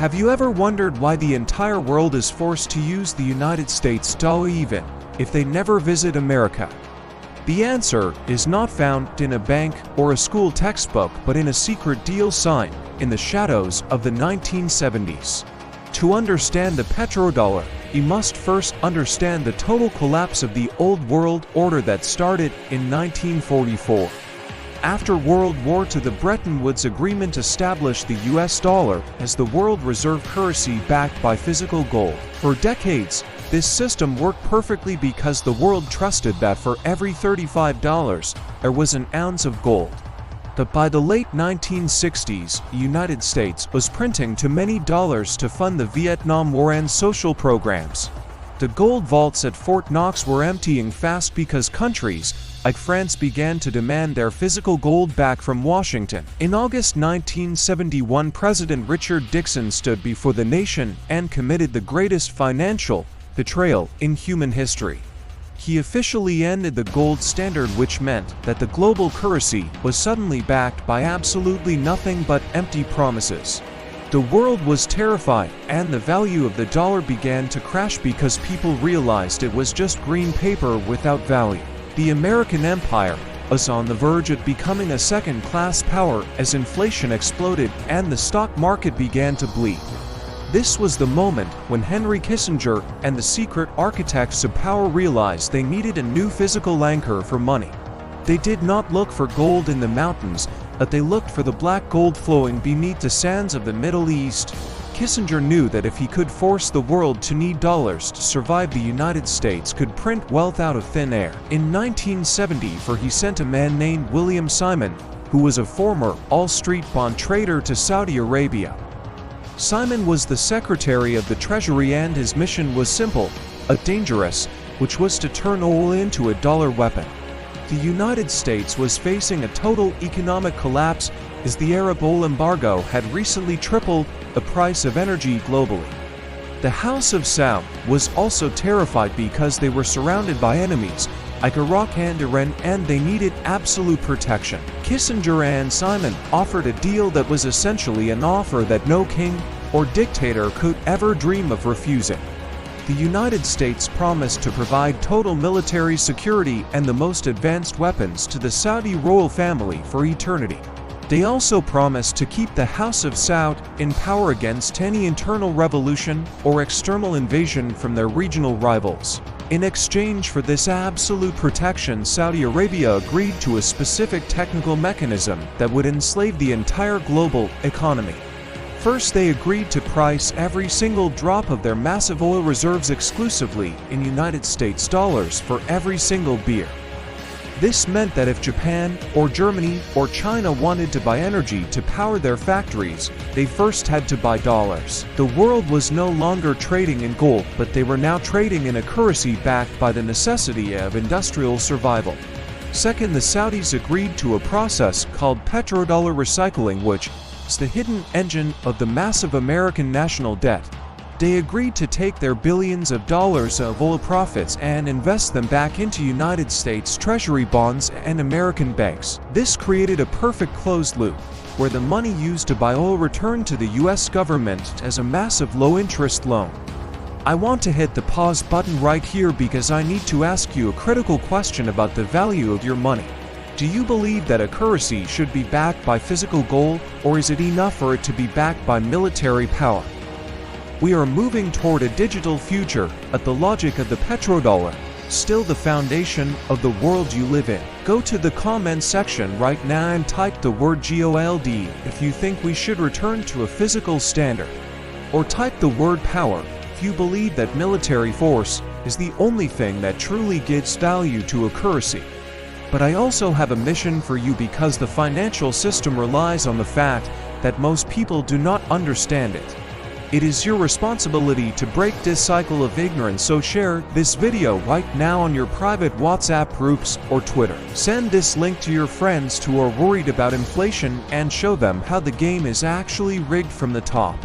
Have you ever wondered why the entire world is forced to use the United States dollar even if they never visit America? The answer is not found in a bank or a school textbook, but in a secret deal signed in the shadows of the 1970s. To understand the petrodollar, you must first understand the total collapse of the old world order that started in 1944. After World War II, the Bretton Woods Agreement established the US dollar as the world reserve currency backed by physical gold. For decades, this system worked perfectly because the world trusted that for every $35, there was an ounce of gold. But by the late 1960s, the United States was printing too many dollars to fund the Vietnam War and social programs. The gold vaults at Fort Knox were emptying fast because countries like France began to demand their physical gold back from Washington. In August 1971, President Richard Nixon stood before the nation and committed the greatest financial betrayal in human history. He officially ended the gold standard, which meant that the global currency was suddenly backed by absolutely nothing but empty promises. The world was terrified, and the value of the dollar began to crash because people realized it was just green paper without value. The American empire was on the verge of becoming a second-class power as inflation exploded and the stock market began to bleed. This was the moment when Henry Kissinger and the secret architects of power realized they needed a new physical anchor for money. They did not look for gold in the mountains, but they looked for the black gold flowing beneath the sands of the Middle East. Kissinger knew that if he could force the world to need dollars to survive, the United States could print wealth out of thin air. In 1974, he sent a man named William Simon, who was a former Wall Street bond trader, to Saudi Arabia. Simon was the Secretary of the Treasury, and his mission was simple, but dangerous, which was to turn oil into a dollar weapon. The United States was facing a total economic collapse as the Arab oil embargo had recently tripled the price of energy globally. The House of Saud was also terrified because they were surrounded by enemies like Iraq and Iran, and they needed absolute protection. Kissinger and Simon offered a deal that was essentially an offer that no king or dictator could ever dream of refusing. The United States promised to provide total military security and the most advanced weapons to the Saudi royal family for eternity. They also promised to keep the House of Saud in power against any internal revolution or external invasion from their regional rivals. In exchange for this absolute protection, Saudi Arabia agreed to a specific technical mechanism that would enslave the entire global economy. First, they agreed to price every single drop of their massive oil reserves exclusively in United States dollars for every single beer. This meant that if Japan or Germany or China wanted to buy energy to power their factories, they first had to buy dollars. The world was no longer trading in gold, but they were now trading in a currency backed by the necessity of industrial survival. Second, the Saudis agreed to a process called petrodollar recycling, which is the hidden engine of the massive American national debt. They agreed to take their billions of dollars of oil profits and invest them back into United States Treasury bonds and American banks. This created a perfect closed loop, where the money used to buy oil returned to the US government as a massive low-interest loan. I want to hit the pause button right here because I need to ask you a critical question about the value of your money. Do you believe that a currency should be backed by physical gold, or is it enough for it to be backed by military power? We are moving toward a digital future, but the logic of the petrodollar still the foundation of the world you live in. Go to the comment section right now and type the word GOLD if you think we should return to a physical standard. Or type the word power if you believe that military force is the only thing that truly gives value to a currency. But I also have a mission for you, because the financial system relies on the fact that most people do not understand it. It is your responsibility to break this cycle of ignorance, so share this video right now on your private WhatsApp groups or Twitter. Send this link to your friends who are worried about inflation and show them how the game is actually rigged from the top.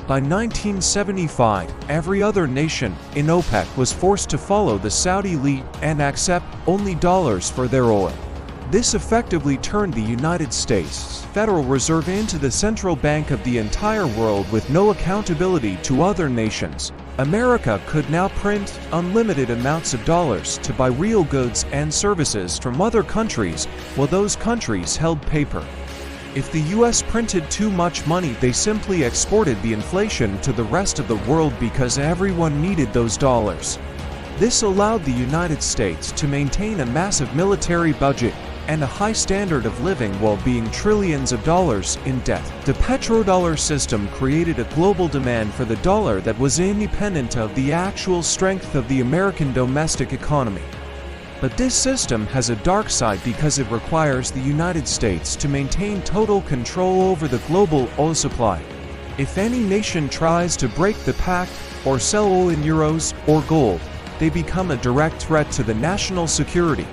By 1975, every other nation in OPEC was forced to follow the Saudi lead and accept only dollars for their oil. This effectively turned the United States Federal Reserve into the central bank of the entire world with no accountability to other nations. America could now print unlimited amounts of dollars to buy real goods and services from other countries, while those countries held paper. If the US printed too much money, they simply exported the inflation to the rest of the world because everyone needed those dollars. This allowed the United States to maintain a massive military budget and a high standard of living while being trillions of dollars in debt. The petrodollar system created a global demand for the dollar that was independent of the actual strength of the American domestic economy. But this system has a dark side because it requires the United States to maintain total control over the global oil supply. If any nation tries to break the pact or sell oil in euros or gold, they become a direct threat to the national security.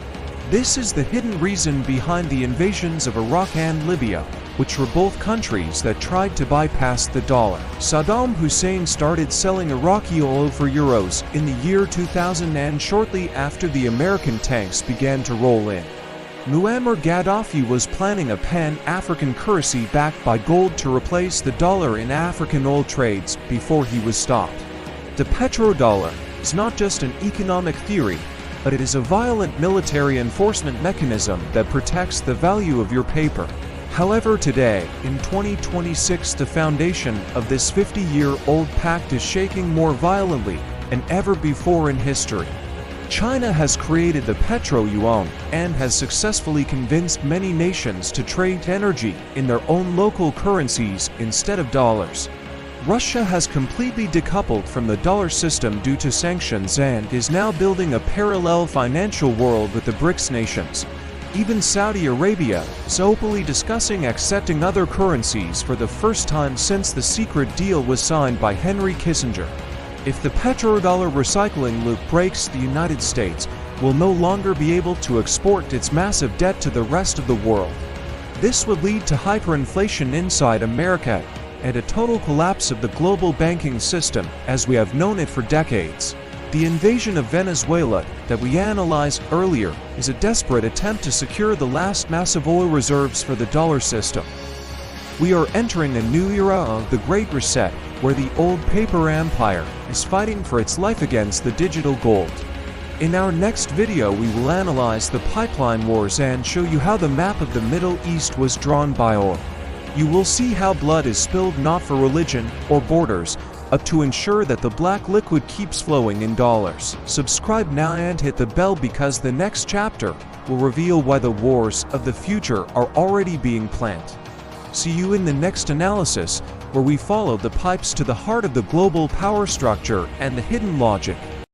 This is the hidden reason behind the invasions of Iraq and Libya, which were both countries that tried to bypass the dollar. Saddam Hussein started selling Iraqi oil for euros in the year 2000, and shortly after the American tanks began to roll in. Muammar Gaddafi was planning a pan-African currency backed by gold to replace the dollar in African oil trades before he was stopped. The petrodollar is not just an economic theory, but it is a violent military enforcement mechanism that protects the value of your paper. However, today, in 2026, the foundation of this 50-year-old pact is shaking more violently than ever before in history. China has created the Petro-Yuan and has successfully convinced many nations to trade energy in their own local currencies instead of dollars. Russia has completely decoupled from the dollar system due to sanctions and is now building a parallel financial world with the BRICS nations. Even Saudi Arabia is openly discussing accepting other currencies for the first time since the secret deal was signed by Henry Kissinger. If the petrodollar recycling loop breaks, the United States will no longer be able to export its massive debt to the rest of the world. This would lead to hyperinflation inside America and a total collapse of the global banking system as we have known it for decades. The invasion of Venezuela that we analyzed earlier is a desperate attempt to secure the last massive oil reserves for the dollar system. We are entering a new era of the Great Reset, where the old paper empire is fighting for its life against the digital gold. In our next video, we will analyze the pipeline wars and show you how the map of the Middle East was drawn by oil. You will see how blood is spilled not for religion or borders, but to ensure that the black liquid keeps flowing in dollars. Subscribe now and hit the bell because the next chapter will reveal why the wars of the future are already being planned. See you in the next analysis, where we follow the pipes to the heart of the global power structure and the hidden logic.